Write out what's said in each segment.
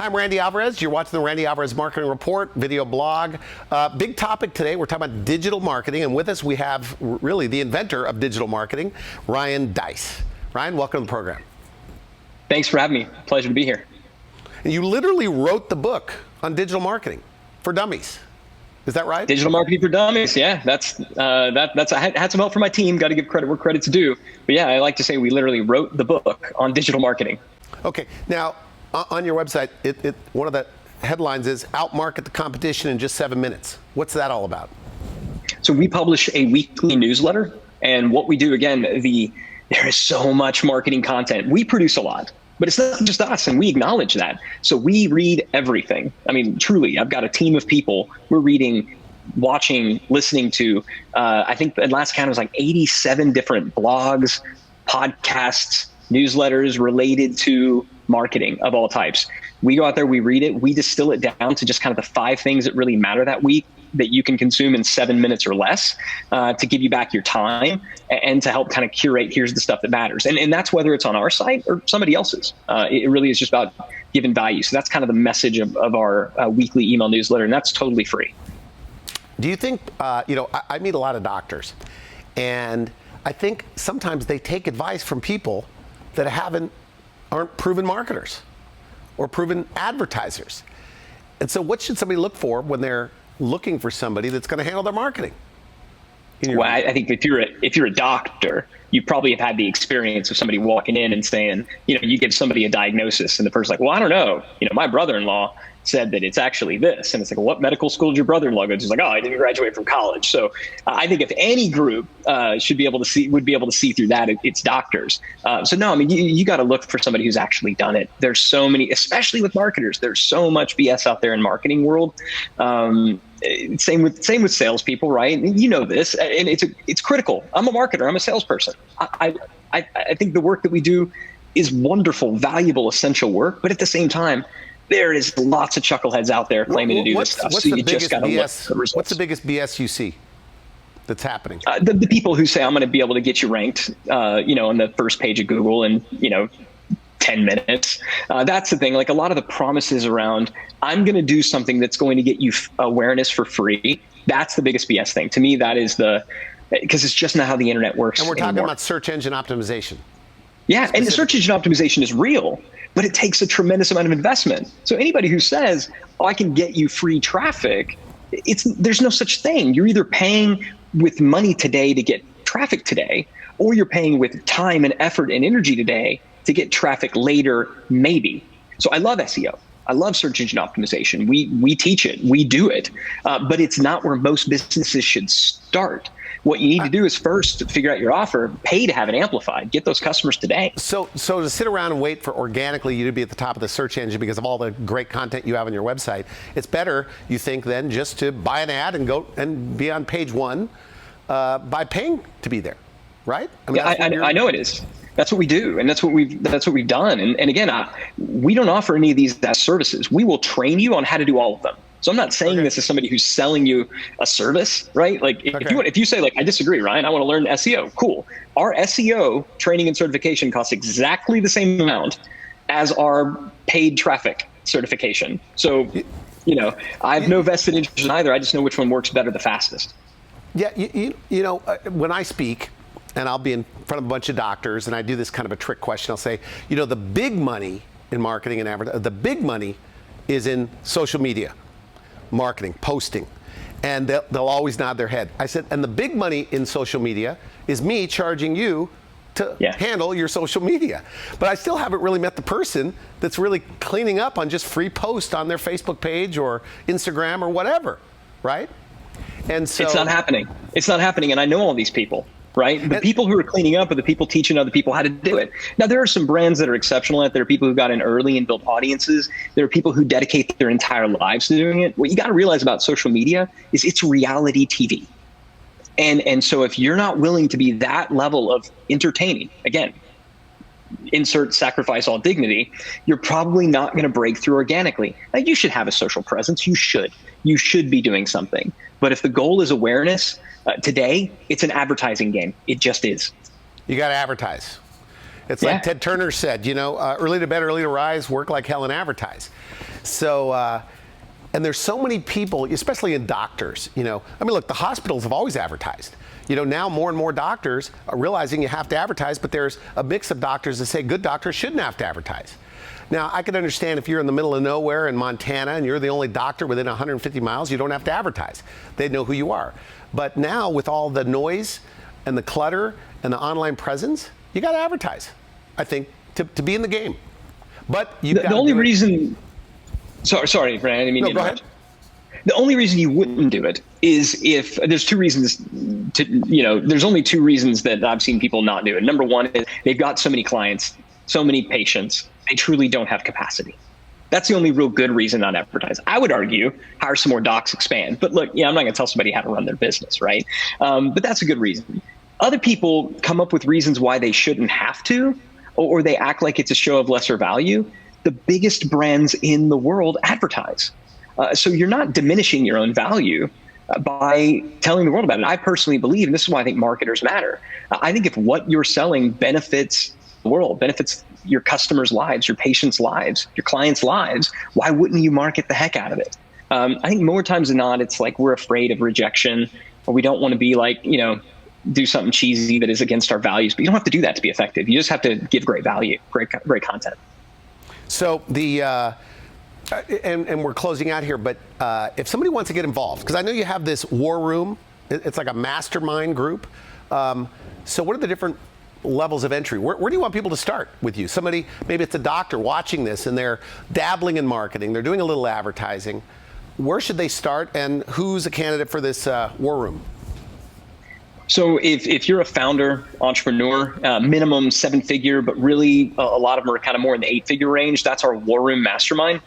Hi, I'm Randy Alvarez. You're watching the Randy Alvarez Marketing Report video blog. Big topic today. We're talking about digital marketing, and with us we have really the inventor of digital marketing, Ryan Deiss. Ryan, welcome to the program. Thanks for having me. Pleasure to be here. You literally wrote the book on digital marketing for dummies. Is that right? Digital marketing for dummies. Yeah, that's I had some help from my team. Got to give credit where credit's due. But yeah, I like to say we literally wrote the book on digital marketing. Okay. Now, on your website, one of the headlines is "Outmarket the competition in just 7 minutes." What's that all about? So we publish a weekly newsletter, and what we do, again, there is so much marketing content. We produce a lot, but it's not just us, and we acknowledge that. So we read everything. I mean, truly, I've got a team of people. We're reading, watching, listening to, I think the last count was like 87 different blogs, podcasts, newsletters related to marketing of all types. We go out there, we read it, we distill it down to just kind of the 5 things that really matter that week that you can consume in 7 minutes or less, to give you back your time and to help kind of curate, here's the stuff that matters. And that's whether it's on our site or somebody else's. It really is just about giving value. So that's kind of the message of our weekly email newsletter, and that's totally free. Do you think, I meet a lot of doctors, and I think sometimes they take advice from people that aren't proven marketers or proven advertisers. And so what should somebody look for when they're looking for somebody that's going to handle their marketing? Well, I think if you're a doctor, you probably have had the experience of somebody walking in and saying, you give somebody a diagnosis and the person's like, well, I don't know. My brother-in-law said that it's actually this. And it's like, well, what medical school did your brother-in-law go to? He's like, oh, I didn't graduate from college. So I think if any group would be able to see through that, it's doctors. So no, I mean, you got to look for somebody who's actually done it. There's so many, especially with marketers, there's so much BS out there in marketing world. Same with salespeople, right? You know this, and it's critical. I'm a marketer. I'm a salesperson. I think the work that we do is wonderful, valuable, essential work. But at the same time, there is lots of chuckleheads out there claiming to do this stuff. So you just got to look for the results. What's the biggest BS you see that's happening? The people who say I'm going to be able to get you ranked, on the first page of Google in 10 minutes. That's the thing. Like a lot of the promises around, I'm going to do something that's going to get you awareness for free. That's the biggest BS thing. To me, that is because it's just not how the internet works. And we're talking about search engine optimization. Yeah, and the search engine optimization is real, but it takes a tremendous amount of investment. So anybody who says, oh, I can get you free traffic, there's no such thing. You're either paying with money today to get traffic today, or you're paying with time and effort and energy today to get traffic later, maybe. So I love SEO. I love search engine optimization. We teach it, we do it, but it's not where most businesses should start. What you need to do is first figure out your offer, pay to have it amplified, get those customers today. So to sit around and wait for organically you to be at the top of the search engine because of all the great content you have on your website, it's better, you think, then just to buy an ad and go and be on page 1 by paying to be there, right? I mean, yeah, I know it is. That's what we do, and that's what we've done. And again, we don't offer any of these as services. We will train you on how to do all of them. So I'm not saying this as somebody who's selling you a service, right? Like if you say, like, I disagree, Ryan, I want to learn SEO, cool. Our SEO training and certification costs exactly the same amount as our paid traffic certification. So, I have no vested interest in either. I just know which one works better the fastest. Yeah, when I speak, and I'll be in front of a bunch of doctors, and I do this kind of a trick question. I'll say, the big money in marketing and advertising, the big money is in social media, marketing, posting, and they'll always nod their head. I said, and the big money in social media is me charging you to handle your social media. But I still haven't really met the person that's really cleaning up on just free posts on their Facebook page or Instagram or whatever, right? And so it's not happening. It's not happening, and I know all these people. Right? The people who are cleaning up are the people teaching other people how to do it. Now, there are some brands that are exceptional at it. There are people who got in early and built audiences. There are people who dedicate their entire lives to doing it. What you got to realize about social media is it's reality TV. And so if you're not willing to be that level of entertaining, again, insert sacrifice all dignity, you're probably not going to break through organically. Now, you should have a social presence. You should be doing something. But if the goal is awareness, today, it's an advertising game. It just is. You got to advertise. It's like Ted Turner said, early to bed, early to rise, work like hell and advertise. So, and there's so many people, especially in doctors, look, the hospitals have always advertised. Now more and more doctors are realizing you have to advertise, but there's a mix of doctors that say good doctors shouldn't have to advertise. Now, I can understand if you're in the middle of nowhere in Montana and you're the only doctor within 150 miles, you don't have to advertise. They know who you are. But now with all the noise and the clutter and the online presence, you got to advertise, I think, to be in the game. But the only reason, sorry, Brian, I didn't mean to interrupt. The only reason you wouldn't do it is if there's two reasons there's only two reasons that I've seen people not do it. Number one is they've got so many clients, so many patients, they truly don't have capacity. That's the only real good reason not advertise. I would argue hire some more docs, expand. But look, I'm not going to tell somebody how to run their business, right? But that's a good reason. Other people come up with reasons why they shouldn't have to, or they act like it's a show of lesser value. The biggest brands in the world advertise. So you're not diminishing your own value by telling the world about it. I personally believe, and this is why I think marketers matter. I think if what you're selling benefits the world, benefits your customers' lives, your patients' lives, your clients' lives, why wouldn't you market the heck out of it? I think more times than not, it's like we're afraid of rejection, or we don't want to be like, do something cheesy that is against our values. But you don't have to do that to be effective. You just have to give great value, great content. So and we're closing out here, but if somebody wants to get involved, because I know you have this war room, it's like a mastermind group. So what are the different levels of entry? Where do you want people to start with you? Somebody, maybe it's a doctor watching this and they're dabbling in marketing, they're doing a little advertising. Where should they start, and who's a candidate for this war room? So if you're a founder, entrepreneur, minimum 7-figure, but really a lot of them are kind of more in the 8-figure range, that's our War Room Mastermind.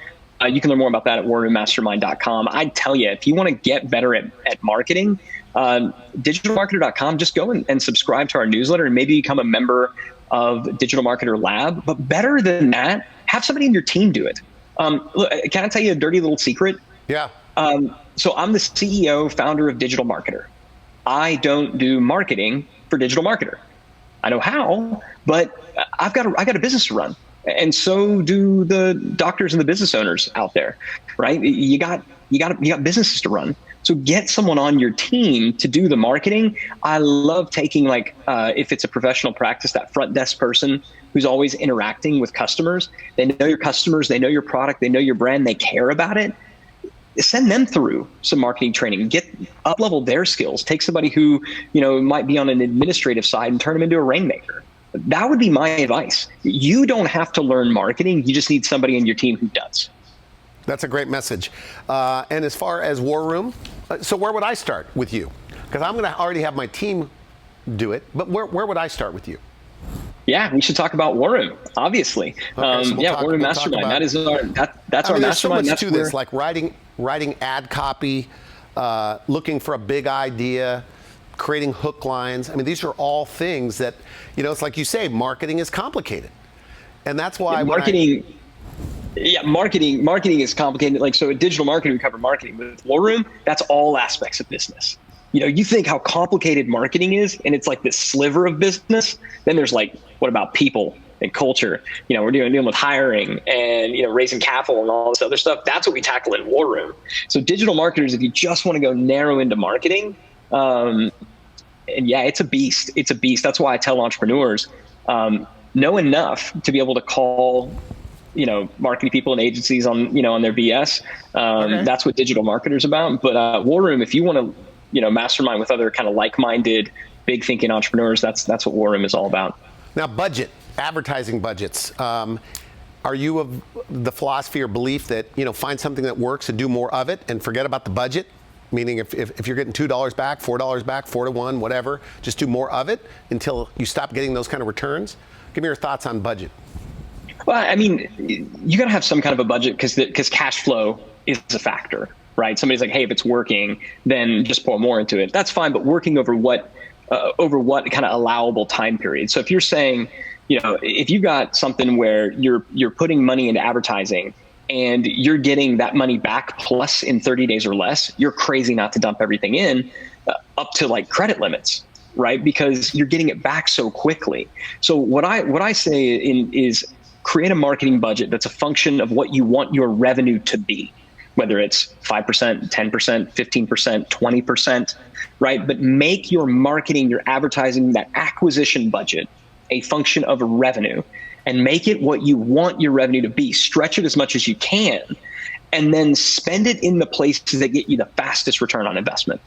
You can learn more about that at warroommastermind.com. I'd tell you, if you want to get better at marketing, digitalmarketer.com, just go and subscribe to our newsletter and maybe become a member of Digital Marketer Lab. But better than that, have somebody in your team do it. Look, can I tell you a dirty little secret? Yeah. So I'm the CEO, founder of Digital Marketer. I don't do marketing for Digital Marketer. I know how, but I got a business to run, and so do the doctors and the business owners out there, right? You got businesses to run. So get someone on your team to do the marketing. I love taking if it's a professional practice, that front desk person who's always interacting with customers. They know your customers, they know your product, they know your brand, they care about it. Send them through some marketing training, up-level their skills, take somebody who, might be on an administrative side and turn them into a rainmaker. That would be my advice. You don't have to learn marketing. You just need somebody in your team who does. That's a great message. And as far as War Room, so where would I start with you? Because I'm going to already have my team do it, but where would I start with you? Yeah, we should talk about War Room, obviously. Okay, so War Room Mastermind. That is our that's our mastermind. There's so much that's to this, like writing ad copy, looking for a big idea, creating hook lines. I mean, these are all things that, it's like you say, marketing is complicated. And that's why marketing is complicated. Like, so at Digital Marketing, we cover marketing. With War Room, that's all aspects of business. You think how complicated marketing is, and it's like this sliver of business. Then there's what about people and culture? We're dealing with hiring and, raising capital and all this other stuff. That's what we tackle in War Room. So digital marketers, if you just want to go narrow into marketing, and yeah, it's a beast. It's a beast. That's why I tell entrepreneurs, know enough to be able to call, marketing people and agencies on their BS. Okay. That's what digital marketers about. But War Room, if you want to, mastermind with other kind of like-minded, big thinking entrepreneurs, that's what War Room is all about. Now, advertising budgets. Are you of the philosophy or belief that, find something that works and do more of it and forget about the budget? Meaning if you're getting $2 back, $4 back, 4 to 1, whatever, just do more of it until you stop getting those kind of returns? Give me your thoughts on budget. Well, I mean, you got to have some kind of a budget because cash flow is a factor, right? Somebody's like, hey, if it's working, then just pour more into it. That's fine, but working over what kind of allowable time period? So if you're saying, if you've got something where you're putting money into advertising and you're getting that money back plus in 30 days or less, you're crazy not to dump everything in up to credit limits. right? Because you're getting it back so quickly. So what I say is create a marketing budget that's a function of what you want your revenue to be, whether it's 5%, 10%, 15%, 20%, right? But make your marketing, your advertising, that acquisition budget a function of revenue, and make it what you want your revenue to be. Stretch it as much as you can, and then spend it in the places that get you the fastest return on investment.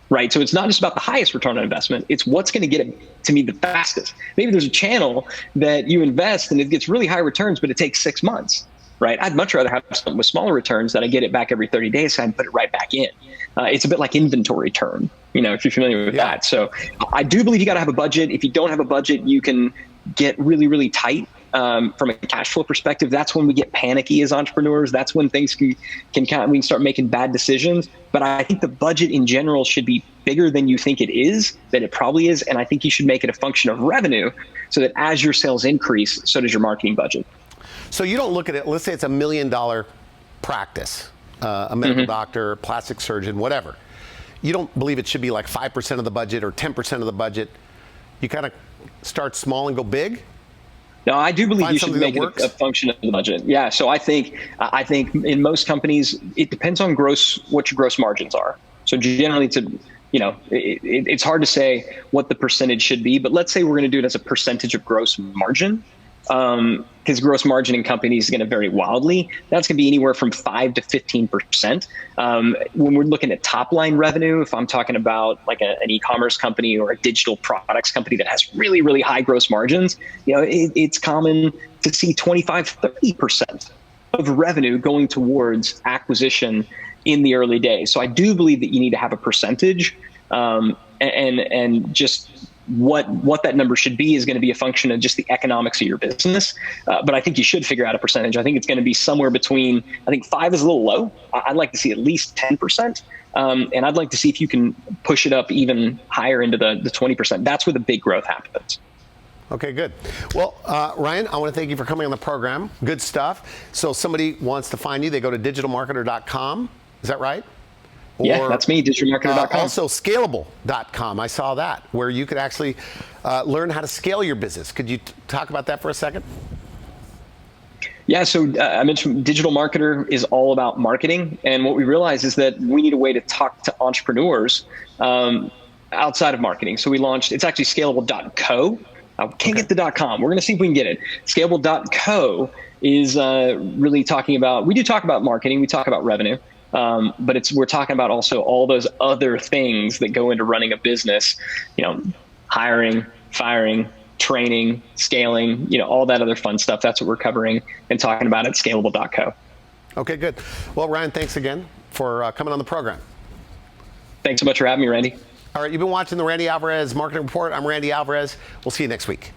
Right. So it's not just about the highest return on investment. It's what's going to get it to me the fastest. Maybe there's a channel that you invest and it gets really high returns, but it takes 6 months. Right. I'd much rather have something with smaller returns that I get it back every 30 days so I can put it right back in. It's a bit like inventory turn, if you're familiar with that. So I do believe you got to have a budget. If you don't have a budget, you can get really, really tight. From a cash flow perspective, that's when we get panicky as entrepreneurs. That's when things we can start making bad decisions. But I think the budget in general should be bigger than you think it is, that it probably is. And I think you should make it a function of revenue so that as your sales increase, so does your marketing budget. So you don't look at it, let's say it's $1 million practice, a medical doctor, plastic surgeon, whatever. You don't believe it should be like 5% of the budget or 10% of the budget. You kind of start small and go big? No, I do believe you should make it a function of the budget. Yeah. So I think in most companies, it depends on what your gross margins are. So generally it's hard to say what the percentage should be, but let's say we're going to do it as a percentage of gross margin. Because gross margin in companies is going to vary wildly. That's going to be anywhere from 5 to 15%. When we're looking at top line revenue, if I'm talking about like an e-commerce company or a digital products company that has really, really high gross margins, it's common to see 25, 30% of revenue going towards acquisition in the early days. So I do believe that you need to have a percentage, and just what that number should be is going to be a function of just the economics of your business. But I think you should figure out a percentage. I think it's going to be somewhere between, I think 5 is a little low. I'd like to see at least 10%. And I'd like to see if you can push it up even higher into the 20%. That's where the big growth happens. Okay, good. Well, Ryan, I want to thank you for coming on the program. Good stuff. So somebody wants to find you, they go to digitalmarketer.com. Is that right? Yeah, that's me, digitalmarketer.com. Also scalable.com. I saw that, where you could actually learn how to scale your business. Could you talk about that for a second? Yeah, so I mentioned Digital Marketer is all about marketing. And what we realized is that we need a way to talk to entrepreneurs outside of marketing. So we launched, it's actually scalable.co. I can't get the .com. We're going to see if we can get it. Scalable.co is really talking about, we do talk about marketing, we talk about revenue. But we're talking about also all those other things that go into running a business, hiring, firing, training, scaling, all that other fun stuff. That's what we're covering and talking about at scalable.co. Okay, good. Well, Ryan, thanks again for coming on the program. Thanks so much for having me, Randy. All right, you've been watching the Randy Alvarez Marketing Report. I'm Randy Alvarez. We'll see you next week.